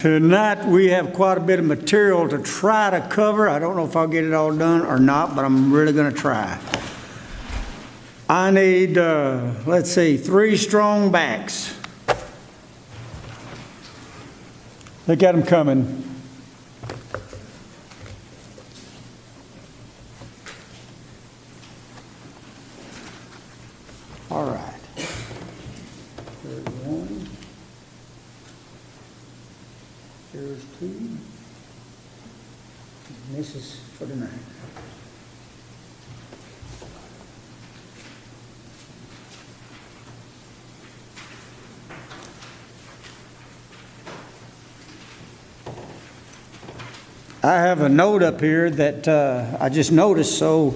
Tonight we have quite a bit of material to try to cover. I don't know if I'll get it all done or not, but I'm really going to try. I need, let's see, 3 strong backs. Look at them coming. All right. There's 1. There's 2. And this is for tonight. I have a note up here that I just noticed, so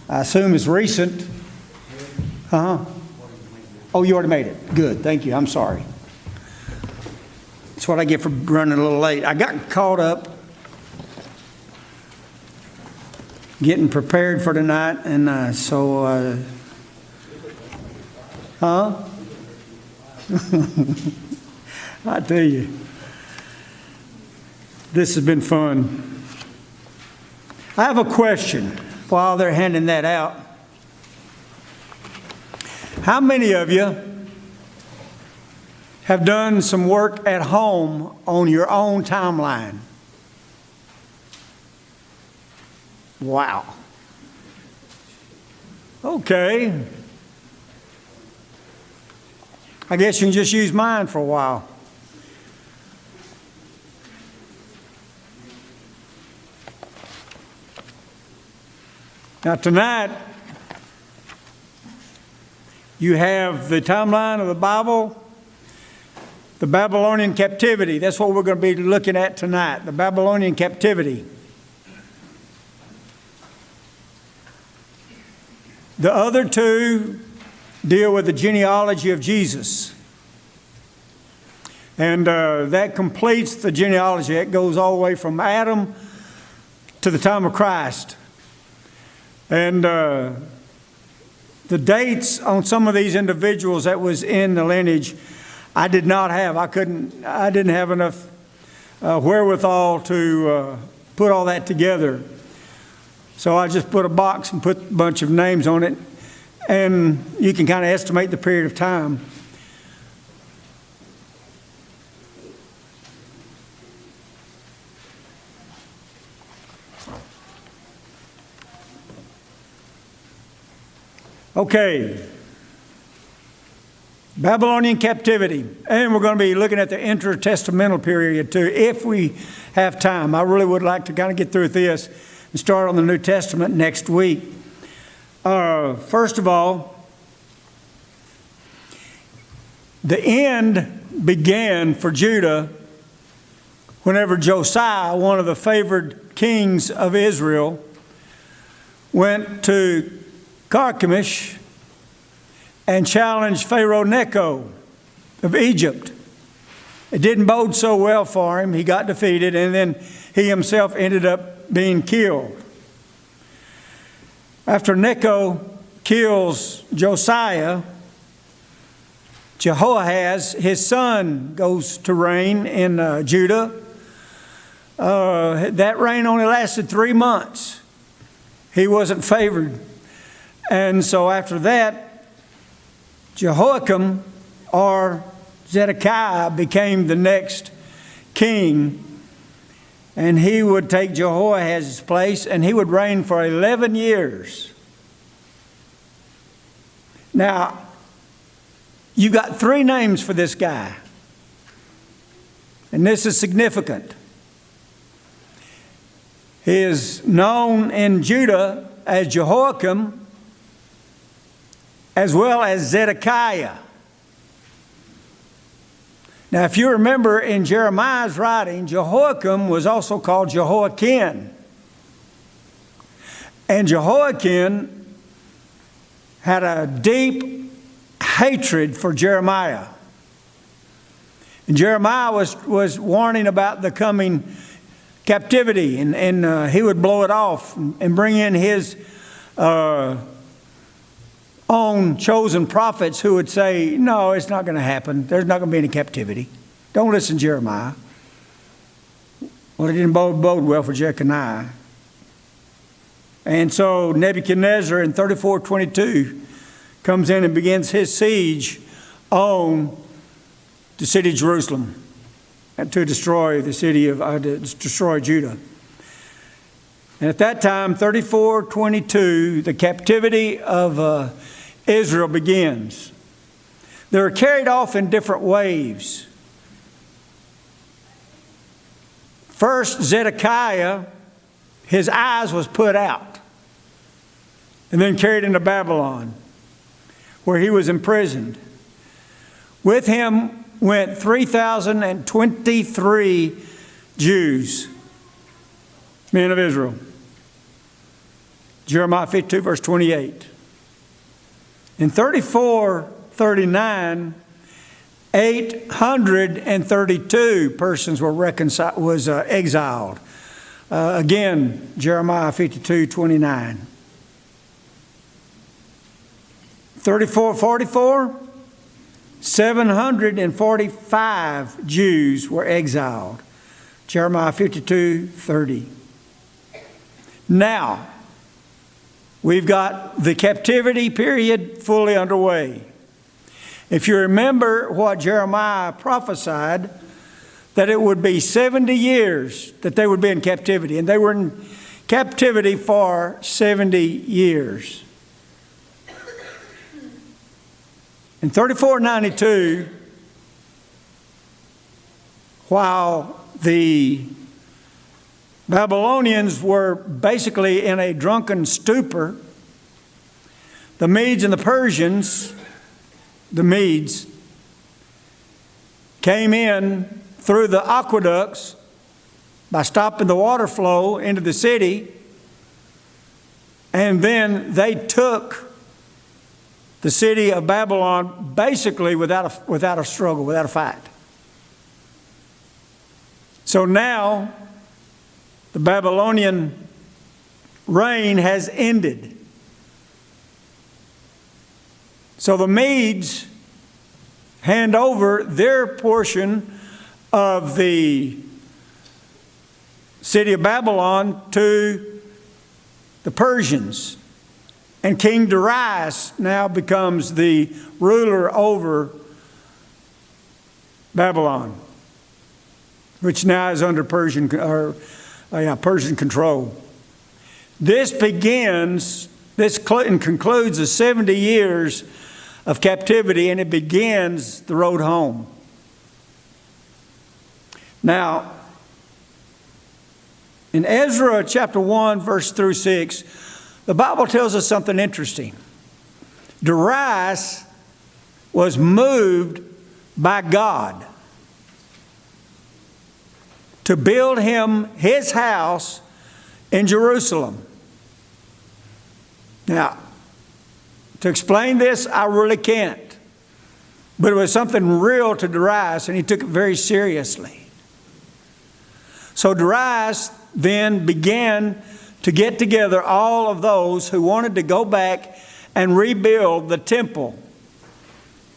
I assume it's recent. Uh-huh. Oh, you already made it. Good. Thank you. I'm sorry. That's what I get for running a little late. I got caught up getting prepared for tonight, and I tell you, this has been fun. I have a question while they're handing that out. How many of you have done some work at home on your own timeline? Wow. Okay. I guess you can just use mine for a while. Now tonight, you have the timeline of the Bible, the Babylonian captivity. That's what we're going to be looking at tonight, the Babylonian captivity. The other 2 deal with the genealogy of Jesus. And that completes the genealogy. It goes all the way from Adam to the time of Christ. And the dates on some of these individuals that was in the lineage, I did not have. I didn't have enough wherewithal to put all that together. So I just put a box and put a bunch of names on it, and you can kind of estimate the period of time. Okay, Babylonian captivity, and we're going to be looking at the intertestamental period too, if we have time. I really would like to kind of get through this and start on the New Testament next week. First of all, the end began for Judah whenever Josiah, one of the favored kings of Israel, went to Carchemish and challenged Pharaoh Necho of Egypt. It didn't bode so well for him. He got defeated, and then he himself ended up being killed. After Necho kills Josiah, Jehoahaz, his son, goes to reign in Judah. That reign only lasted 3 months. He wasn't favored. And so after that, Jehoiakim or Zedekiah became the next king, and he would take Jehoahaz's place, and he would reign for 11 years. Now, you've got 3 names for this guy, and this is significant. He is known in Judah as Jehoiakim, as well as Zedekiah. Now, if you remember in Jeremiah's writing, Jehoiakim was also called Jehoiakim. And Jehoiakim had a deep hatred for Jeremiah. And Jeremiah was warning about the coming captivity, and he would blow it off and bring in his own chosen prophets who would say, no, it's not going to happen. There's not going to be any captivity. Don't listen to Jeremiah. Well, it didn't bode well for Jeconiah. And so Nebuchadnezzar in 34:22 comes in and begins his siege on the city of Jerusalem and to destroy the city of, to destroy Judah. And at that time, 34:22, the captivity of Israel begins. They were carried off in different waves. First, Zedekiah, his eyes was put out and then carried into Babylon, where he was imprisoned. With him went 3,023 Jews, men of Israel. Jeremiah 52, verse 28. In 34:39, 832 persons were exiled. Again, Jeremiah 52:29. 34:44, 745 Jews were exiled. Jeremiah 52:30. Now, we've got the captivity period fully underway. If you remember what Jeremiah prophesied, that it would be 70 years that they would be in captivity. And they were in captivity for 70 years. In 3492, while the Babylonians were basically in a drunken stupor, the Medes and the Persians, the Medes, came in through the aqueducts by stopping the water flow into the city, and then they took the city of Babylon basically without a struggle, without a fight. So now the Babylonian reign has ended. So the Medes hand over their portion of the city of Babylon to the Persians. And King Darius now becomes the ruler over Babylon, which now is under Persian control. This concludes the 70 years of captivity, and it begins the road home. Now, in Ezra chapter 1, verse through 6, the Bible tells us something interesting. Darius was moved by God to build him his house in Jerusalem. Now, to explain this, I really can't. But it was something real to Darius, and he took it very seriously. So Darius then began to get together all of those who wanted to go back and rebuild the temple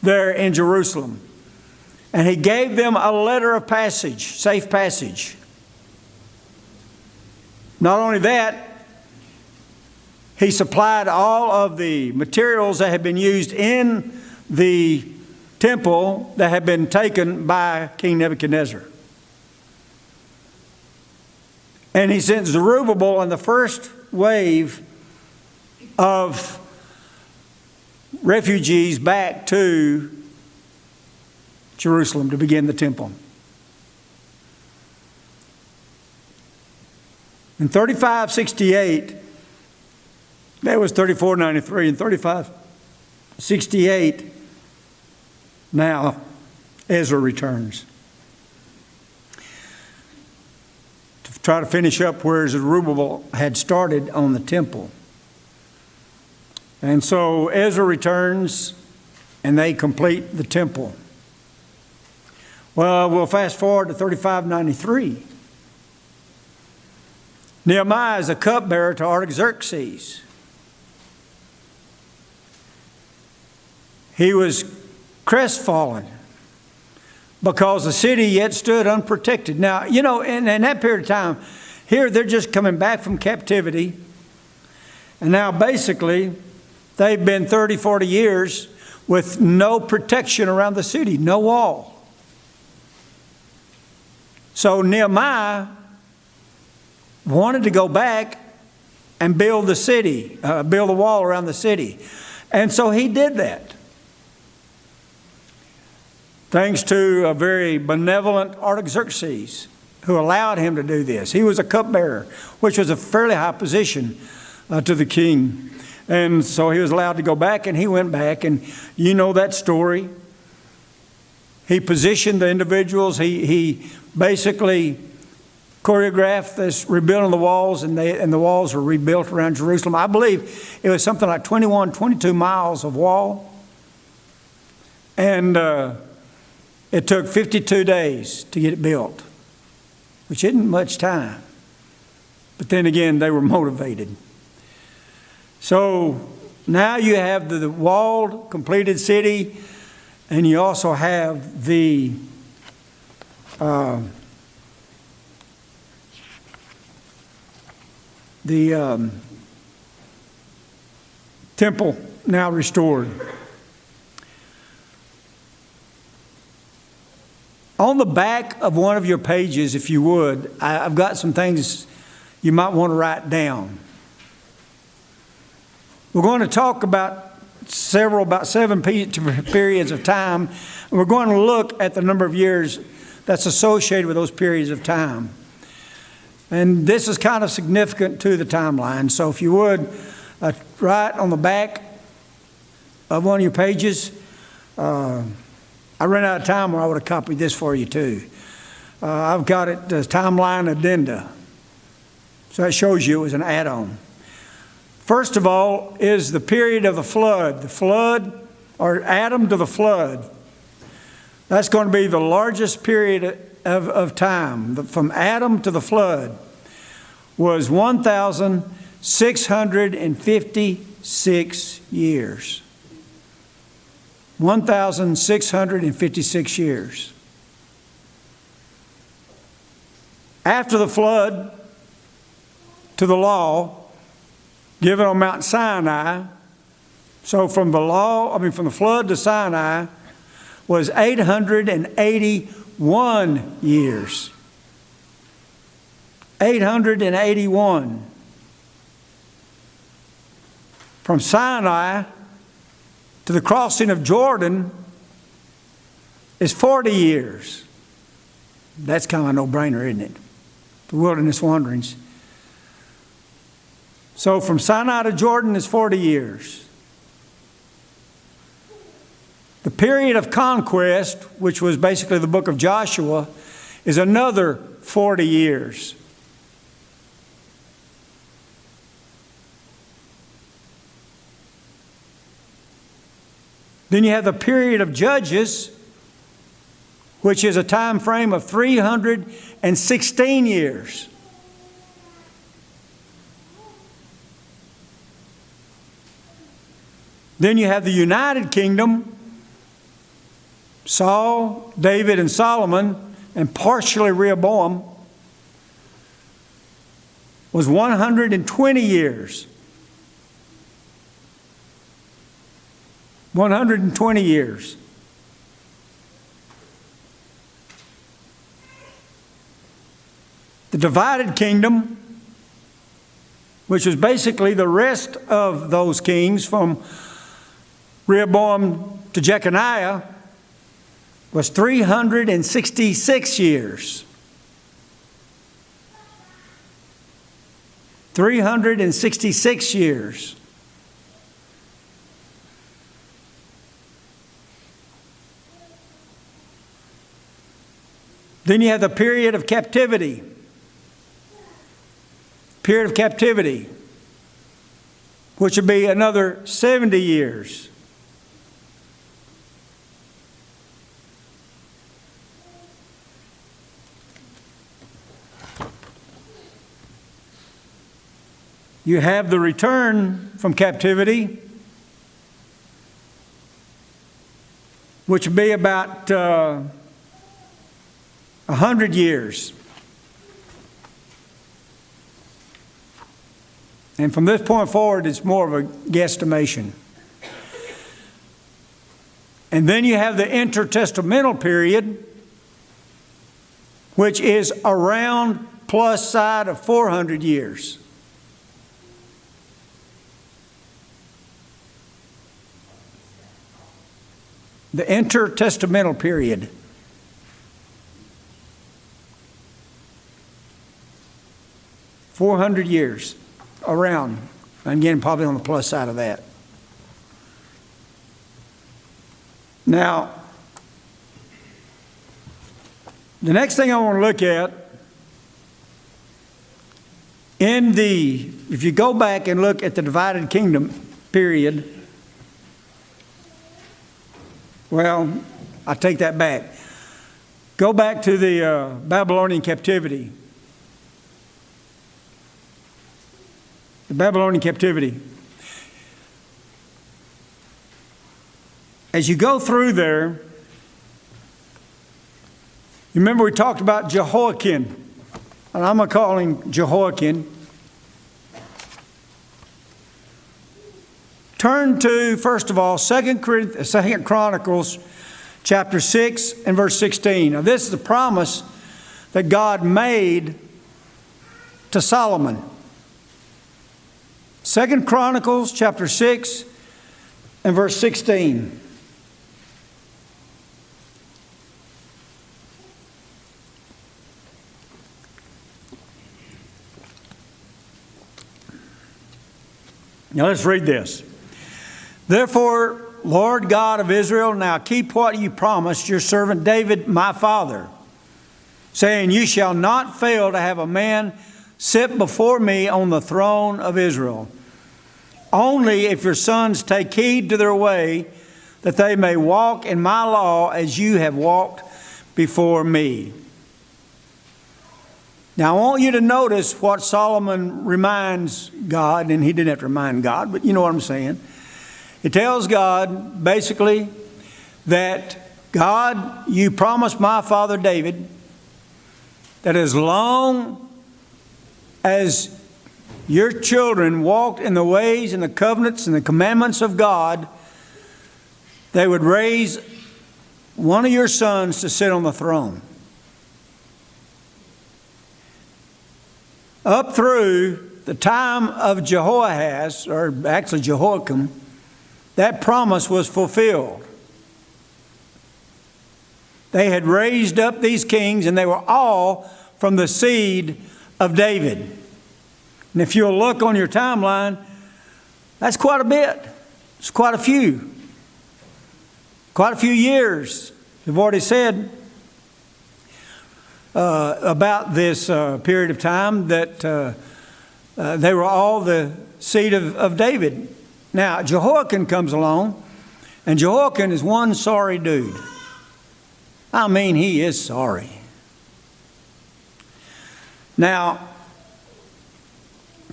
there in Jerusalem. And he gave them a letter of passage, safe passage. Not only that, he supplied all of the materials that had been used in the temple that had been taken by King Nebuchadnezzar. And he sent Zerubbabel and the first wave of refugees back to Jerusalem to begin the temple. In 3568, that was 3493. In 3568, now Ezra returns to try to finish up where Zerubbabel had started on the temple. And so Ezra returns and they complete the temple. Well, we'll fast forward to 3593. Nehemiah is a cupbearer to Artaxerxes. He was crestfallen because the city yet stood unprotected. Now, you know, in that period of time, here they're just coming back from captivity. And now basically, they've been 30, 40 years with no protection around the city, no wall. So Nehemiah wanted to go back and build the city, build a wall around the city. And so he did that. Thanks to a very benevolent Artaxerxes, who allowed him to do this. He was a cupbearer, which was a fairly high position to the king. And so he was allowed to go back, and he went back, and you know that story. He positioned the individuals. He basically choreographed this rebuilding the walls, and the walls were rebuilt around Jerusalem. I believe it was something like 21, 22 miles of wall. And it took 52 days to get it built, which isn't much time. But then again, they were motivated. So now you have the walled, completed city, and you also have the temple now restored. On the back of one of your pages, if you would, I've got some things you might want to write down. We're going to talk about about 7 periods of time. And we're going to look at the number of years that's associated with those periods of time. And this is kind of significant to the timeline. So if you would, write on the back of one of your pages. I ran out of time, or I would have copied this for you too. I've got it, the timeline addenda. So that shows you it was an add-on. First of all is the period of the flood. The flood, or Adam to the flood. That's going to be the largest period of time. From Adam to the flood was 1,656 years. 1,656 years. After the flood, to the law given on Mount Sinai, so from the flood to Sinai was 881 years. 881. From Sinai to the crossing of Jordan is 40 years. That's kind of a no-brainer, isn't it? The wilderness wanderings. So from Sinai to Jordan is 40 years. The period of conquest, which was basically the book of Joshua, is another 40 years. Then you have the period of Judges, which is a time frame of 316 years. Then you have the United Kingdom, Saul, David, and Solomon, and partially Rehoboam, was 120 years. 120 years. The divided kingdom, which was basically the rest of those kings from Rehoboam to Jeconiah, was 366 years. 366 years. Then you have the period of captivity. Period of captivity, which would be another 70 years. You have the return from captivity, which would be about 100 years. And from this point forward, it's more of a guesstimation. And then you have the intertestamental period, which is around plus side of 400 years. The intertestamental period. $400 years around. And again, probably on the plus side of that. Now, the next thing I want to look at, if you go back and look at the divided kingdom period, well, I take that back. Go back to the Babylonian captivity. The Babylonian captivity. As you go through there, you remember we talked about Jehoiakim, and I'm going to call him Jehoiakim. Turn to, first of all, 2 Chronicles chapter 6 and verse 16. Now this is the promise that God made to Solomon. 2 Chronicles chapter 6 and verse 16. Now let's read this. Therefore, Lord God of Israel, now keep what you promised your servant David, my father, saying, you shall not fail to have a man sit before me on the throne of Israel. Only if your sons take heed to their way, that they may walk in my law as you have walked before me. Now, I want you to notice what Solomon reminds God, and he didn't have to remind God, but you know what I'm saying. He tells God, basically, that God, you promised my father David that as long as your children walked in the ways and the covenants and the commandments of God, they would raise one of your sons to sit on the throne. Up through the time of Jehoahaz, or actually Jehoiakim, that promise was fulfilled. They had raised up these kings, and they were all from the seed of David. And if you'll look on your timeline, that's quite a bit. It's quite a few. Quite a few years. We've already said about this period of time that they were all the seed of David. Now, Jehoiakim comes along, and Jehoiakim is one sorry dude. I mean, he is sorry. Now,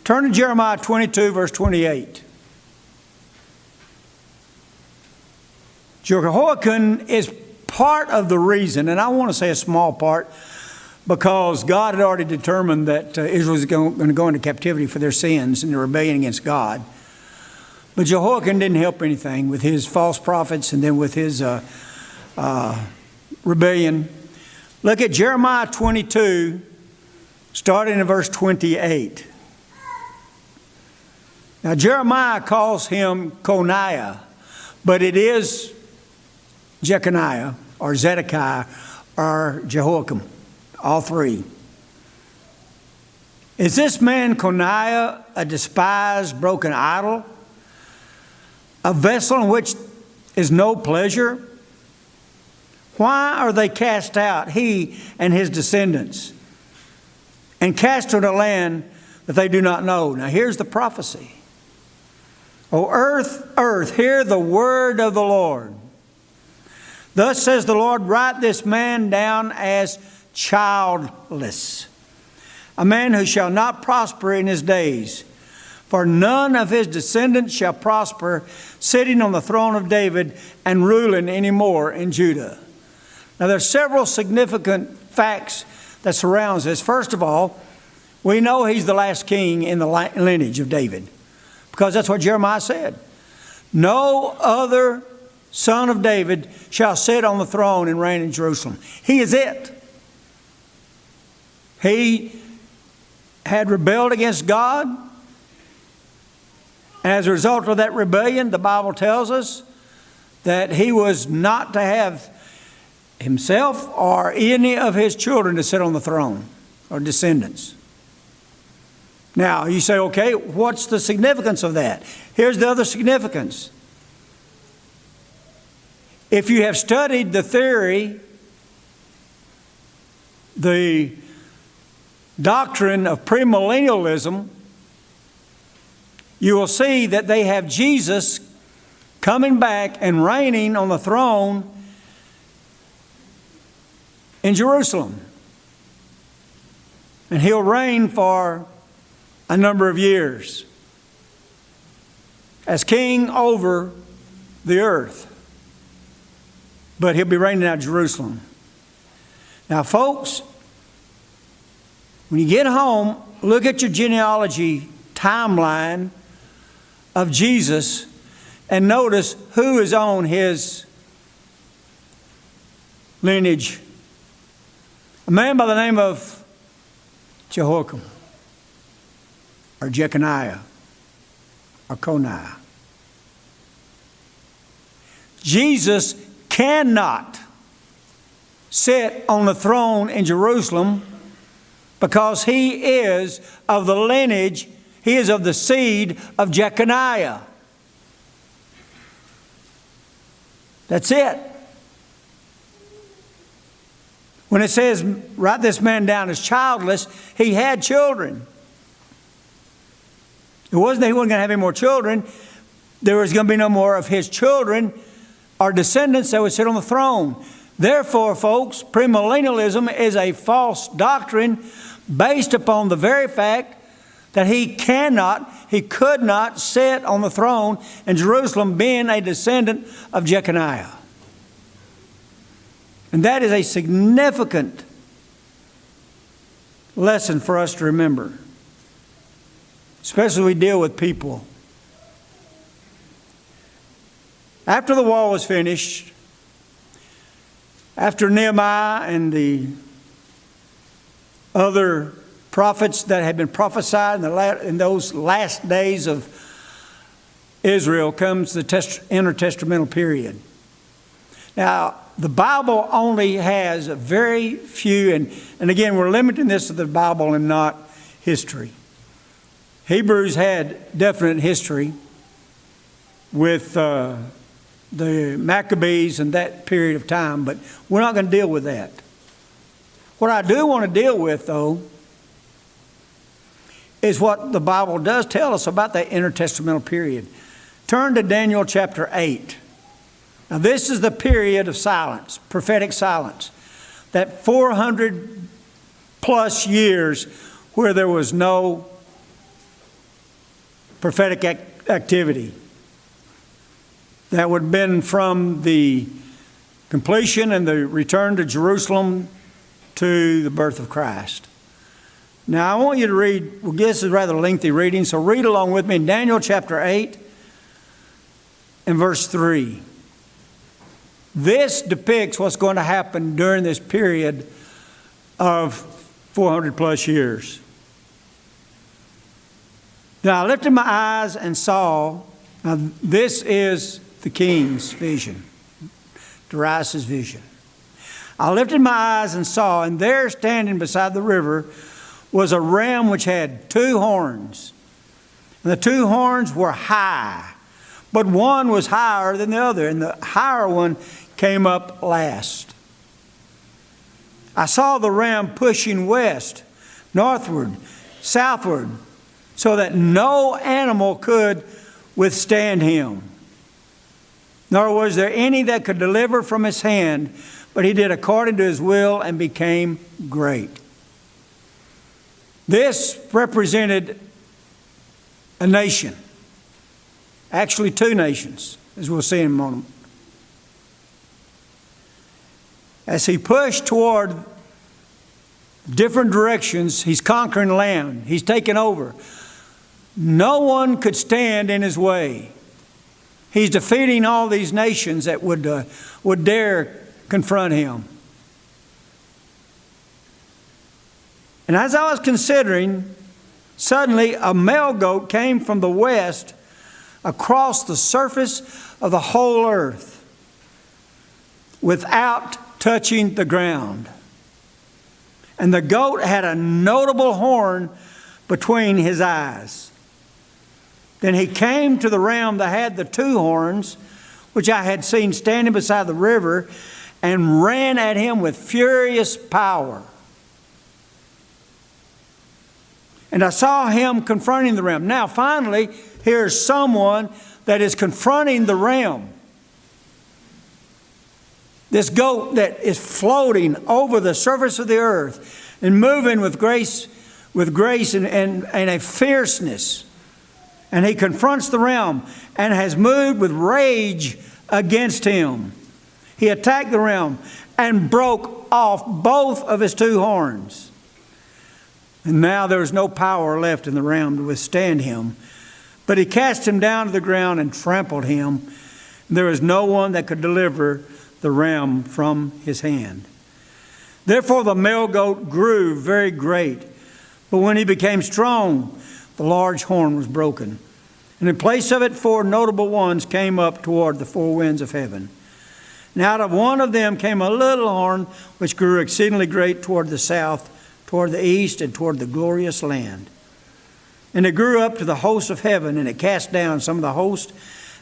turn to Jeremiah 22, verse 28. Jehoiakim is part of the reason, and I want to say a small part, because God had already determined that Israel was going to go into captivity for their sins and their rebellion against God. But Jehoiakim didn't help anything with his false prophets and then with his rebellion. Look at Jeremiah 22, starting in verse 28. Now, Jeremiah calls him Coniah, but it is Jeconiah or Zedekiah or Jehoiakim, all three. Is this man Coniah a despised, broken idol? A vessel in which is no pleasure? Why are they cast out, he and his descendants, and cast to a land that they do not know? Now here's the prophecy. O earth, earth, hear the word of the Lord. Thus says the Lord, write this man down as childless, a man who shall not prosper in his days. For none of his descendants shall prosper, sitting on the throne of David and ruling any more in Judah. Now, there are several significant facts that surrounds this. First of all, we know he's the last king in the lineage of David, because that's what Jeremiah said. No other son of David shall sit on the throne and reign in Jerusalem. He is it. He had rebelled against God. As a result of that rebellion, the Bible tells us that he was not to have himself or any of his children to sit on the throne, or descendants. Now, you say, okay, what's the significance of that? Here's the other significance. If you have studied the theory, the doctrine of premillennialism, you will see that they have Jesus coming back and reigning on the throne in Jerusalem. And he'll reign for a number of years as king over the earth. But he'll be reigning out of Jerusalem. Now, folks, when you get home, look at your genealogy timeline of Jesus and notice who is on his lineage. A man by the name of Jehoiakim, or Jeconiah, or Coniah. Jesus cannot sit on the throne in Jerusalem because he is of the lineage, he is of the seed of Jeconiah. That's it. When it says, write this man down as childless, he had children. It wasn't that he wasn't going to have any more children. There was going to be no more of his children or descendants that would sit on the throne. Therefore, folks, premillennialism is a false doctrine based upon the very fact that he could not sit on the throne in Jerusalem, being a descendant of Jeconiah. And that is a significant lesson for us to remember, especially as we deal with people. After the wall was finished, after Nehemiah and the other prophets that had been prophesied in those last days of Israel, comes the intertestamental period. Now, the Bible only has a very few, and again, we're limiting this to the Bible and not history. Hebrews had definite history with the Maccabees and that period of time, but we're not going to deal with that. What I do want to deal with, though, is what the Bible does tell us about that intertestamental period. Turn to Daniel chapter 8. Now, this is the period of silence, prophetic silence. That 400 plus years where there was no prophetic activity. That would have been from the completion and the return to Jerusalem to the birth of Christ. Now, I want you to read, well, this is rather lengthy reading, so read along with me in Daniel chapter 8 and verse 3. This depicts what's going to happen during this period of 400 plus years. Now I lifted my eyes and saw, now this is the king's vision, Darius' vision. I lifted my eyes and saw, and there standing beside the river was a ram which had 2 horns. And the 2 horns were high, but one was higher than the other, and the higher one came up last. I saw the ram pushing west, northward, southward, so that no animal could withstand him. Nor was there any that could deliver from his hand, but he did according to his will and became great. This represented a nation. Actually, 2 nations, as we'll see in a moment. As he pushed toward different directions. He's conquering land. He's taking over. No one could stand in his way. He's defeating all these nations that would dare confront him. And as I was considering, suddenly a male goat came from the west across the surface of the whole earth without touching the ground. And the goat had a notable horn between his eyes. Then he came to the ram that had the two horns, which I had seen standing beside the river, and ran at him with furious power. And I saw him confronting the ram. Now, finally, here's someone that is confronting the ram. This goat that is floating over the surface of the earth and moving with grace and a fierceness. And he confronts the ram and has moved with rage against him. He attacked the ram and broke off both of his two horns. And now there was no power left in the ram to withstand him. But he cast him down to the ground and trampled him. There was no one that could deliver the ram from his hand. Therefore the male goat grew very great. But when he became strong, the large horn was broken. And in place of it, 4 notable ones came up toward the 4 winds of heaven. And out of one of them came a little horn, which grew exceedingly great toward the south, toward the east, and toward the glorious land. And it grew up to the host of heaven, and it cast down some of the host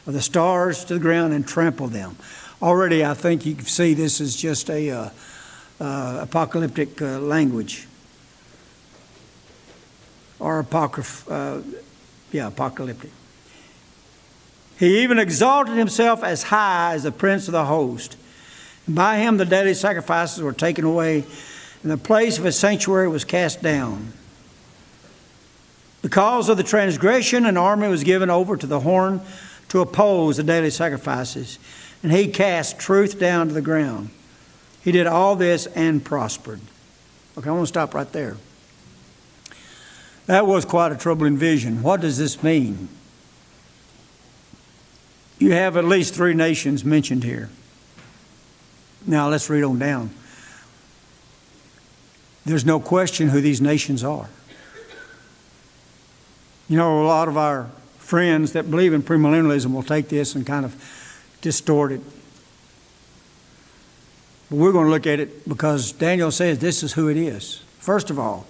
of the stars to the ground and trampled them. Already, I think you can see this is just a apocalyptic language. Or apocalyptic. He even exalted himself as high as the prince of the host. And by him the daily sacrifices were taken away, and the place of his sanctuary was cast down. Because of the transgression, an army was given over to the horn to oppose the daily sacrifices, and he cast truth down to the ground. He did all this and prospered. Okay, I want to stop right there. That was quite a troubling vision. What does this mean? You have at least 3 nations mentioned here. Now let's read on down. There's no question who these nations are. You know, a lot of our friends that believe in premillennialism will take this and kind of distort it. But we're going to look at it because Daniel says this is who it is. First of all,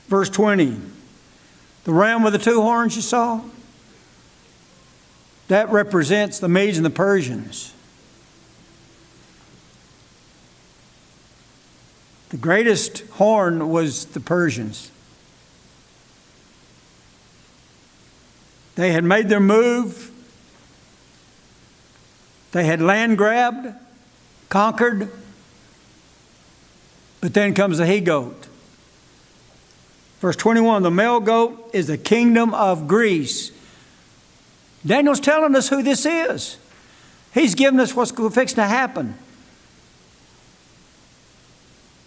verse 20, the ram with the 2 horns you saw, that represents the Medes and the Persians. The greatest horn was the Persians. They had made their move. They had land grabbed, conquered. But then comes the he-goat. Verse 21, the male goat is the kingdom of Greece. Daniel's telling us who this is. He's giving us what's fixing to happen.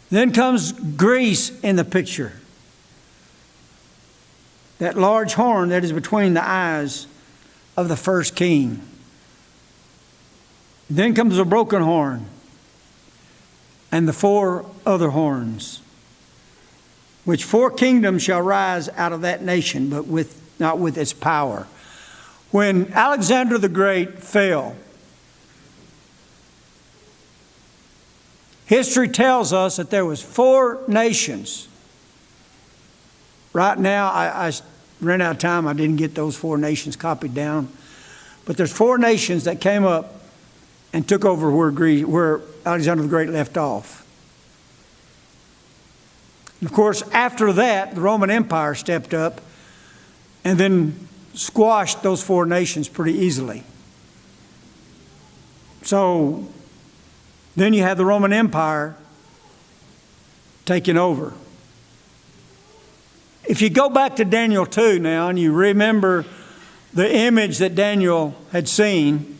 Then comes Greece in the picture. That large horn that is between the eyes of the first king. Then comes a broken horn and the 4 other horns, which 4 kingdoms shall rise out of that nation, but not with its power. When Alexander the Great fell, history tells us that there was 4 nations. Right now, I ran out of time. I didn't get those 4 nations copied down. But there's 4 nations that came up and took over where Alexander the Great left off. And of course, after that, the Roman Empire stepped up and then squashed those 4 nations pretty easily. So then you have the Roman Empire taking over. If you go back to Daniel 2 now and you remember the image that Daniel had seen,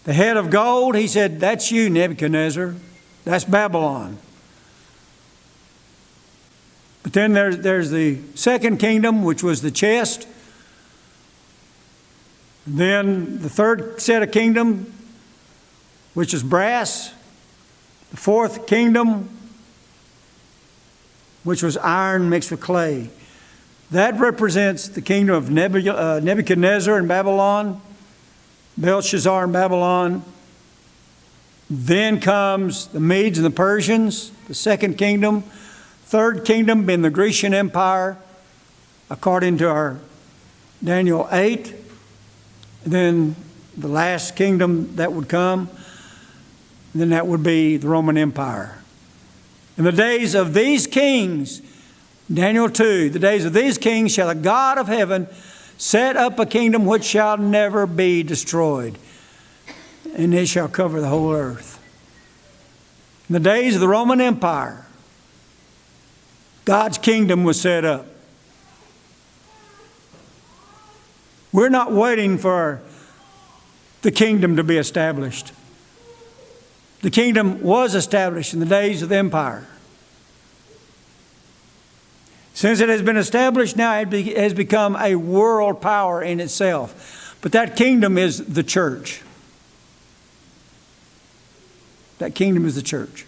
the head of gold, he said, that's you, Nebuchadnezzar. That's Babylon. But then there's the second kingdom, which was the chest. Then the third set of kingdom, which is brass. The fourth kingdom, which was iron mixed with clay. That represents the kingdom of Nebuchadnezzar in Babylon, Belshazzar in Babylon. Then comes the Medes and the Persians, the second kingdom. Third kingdom being the Grecian Empire, according to our Daniel 8. Then the last kingdom that would come, then that would be the Roman Empire. In the days of these kings, Daniel 2, the days of these kings shall the God of heaven set up a kingdom which shall never be destroyed, and it shall cover the whole earth. In the days of the Roman Empire, God's kingdom was set up. We're not waiting for the kingdom to be established. The kingdom was established in the days of the empire. Since it has been established now, it has become a world power in itself. But that kingdom is the church. That kingdom is the church,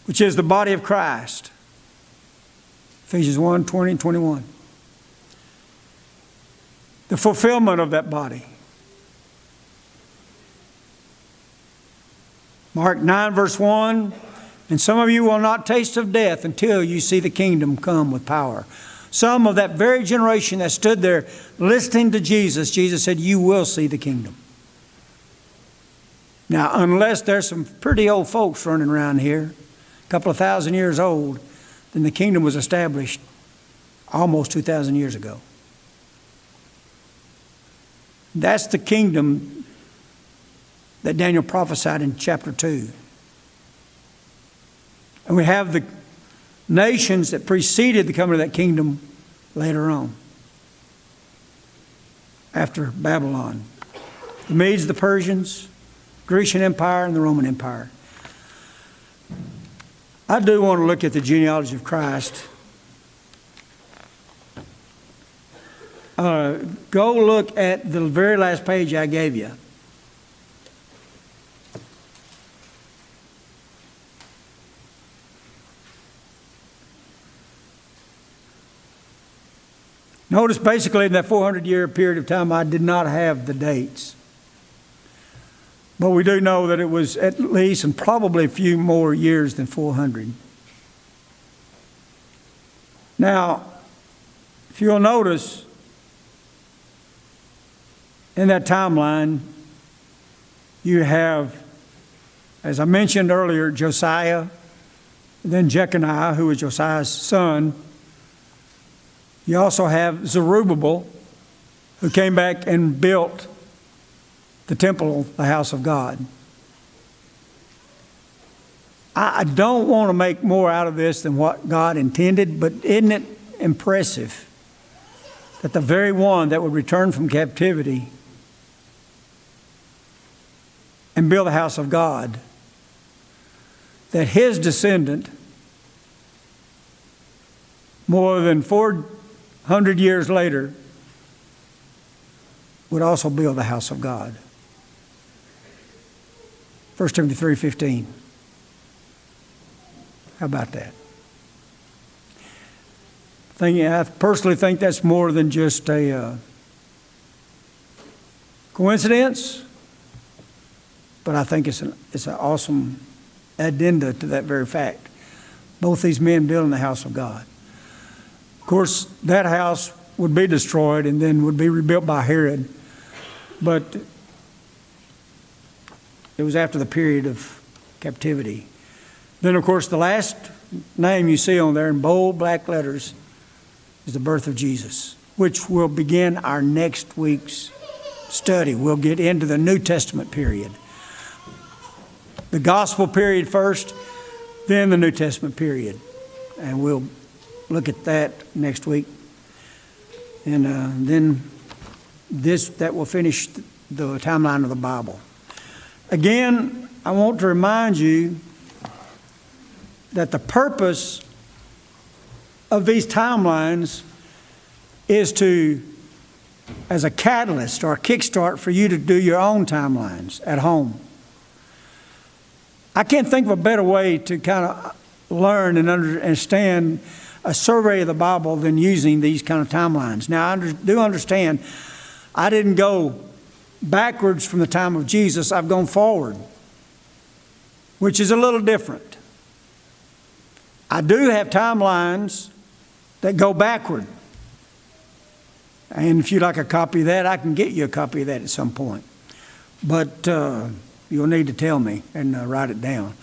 which is the body of Christ. Ephesians 1, 20 and 21. The fulfillment of that body. Mark 9, verse 1, and some of you will not taste of death until you see the kingdom come with power. Some of that very generation that stood there listening to Jesus, Jesus said, you will see the kingdom. Now, unless there's some pretty old folks running around here, a couple of thousand years old, then the kingdom was established almost 2,000 years ago. That's the kingdom that Daniel prophesied in chapter 2. And we have the nations that preceded the coming of that kingdom later on, after Babylon. The Medes, the Persians, Grecian Empire, and the Roman Empire. I do want to look at the genealogy of Christ. Go look at the very last page I gave you. Notice basically in that 400-year period of time, I did not have the dates. But we do know that it was at least and probably a few more years than 400. Now, if you'll notice, in that timeline, you have, as I mentioned earlier, Josiah, then Jeconiah, who was Josiah's son. You also have Zerubbabel, who came back and built the temple, the house of God. I don't want to make more out of this than what God intended, but isn't it impressive that the very one that would return from captivity and build the house of God, that his descendant, more than 400 years later, would also build the house of God. 1 Timothy 3:15. How about that? I personally think that's more than just a coincidence, but I think it's an awesome addenda to that very fact. Both these men building the house of God. Of course, that house would be destroyed and then would be rebuilt by Herod, but it was after the period of captivity. Then, of course, the last name you see on there in bold black letters is the birth of Jesus, which will begin our next week's study. We'll get into the New Testament period. The gospel period first, then the New Testament period. And we'll look at that next week. And then that will finish the timeline of the Bible. Again, I want to remind you that the purpose of these timelines is as a catalyst or a kickstart for you to do your own timelines at home. I can't think of a better way to kind of learn and understand a survey of the Bible than using these kind of timelines. Now, I do understand I didn't go backwards from the time of Jesus. I've gone forward, which is a little different. I do have timelines that go backward. And if you'd like a copy of that, I can get you a copy of that at some point. But you'll need to tell me and write it down.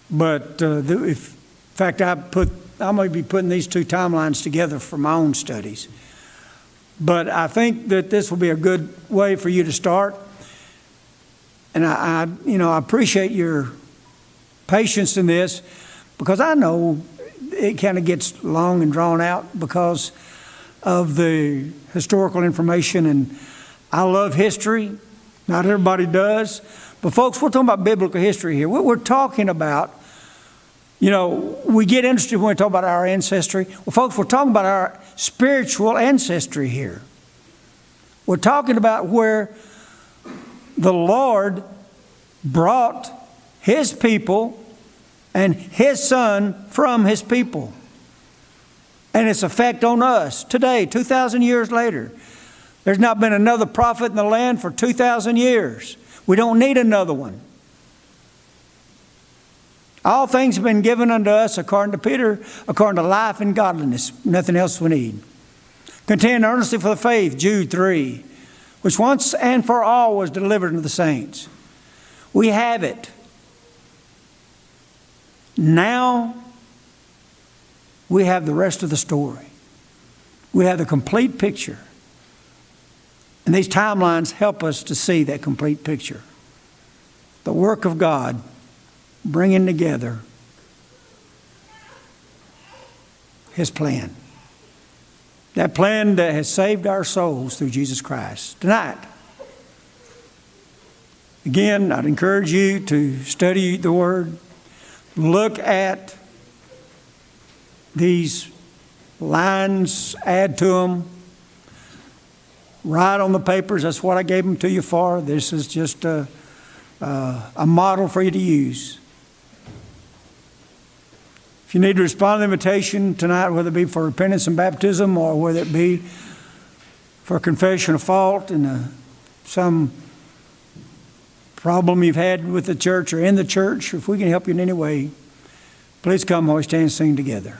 But in fact, I may be putting these two timelines together for my own studies. But I think that this will be a good way for you to start. And I appreciate your patience in this, because I know it kind of gets long and drawn out because of the historical information. And I love history. Not everybody does. But folks, we're talking about biblical history here. We're talking about, we get interested when we talk about our ancestry. Well, folks, we're talking about our spiritual ancestry here. We're talking about where the Lord brought His people and His Son from His people. And its effect on us today, 2,000 years later. There's not been another prophet in the land for 2,000 years. We don't need another one. All things have been given unto us, according to Peter, according to life and godliness. Nothing else we need. Contend earnestly for the faith, Jude 3, which once and for all was delivered unto the saints. We have it. Now we have the rest of the story. We have the complete picture. And these timelines help us to see that complete picture. The work of God bringing together His plan. That plan that has saved our souls through Jesus Christ. Tonight, again, I'd encourage you to study the Word. Look at these lines, add to them. Write on the papers. That's what I gave them to you for. This is just a model for you to use. If you need to respond to the invitation tonight, whether it be for repentance and baptism or whether it be for confession of fault and some problem you've had with the church or in the church, if we can help you in any way, please come while we stand and sing together.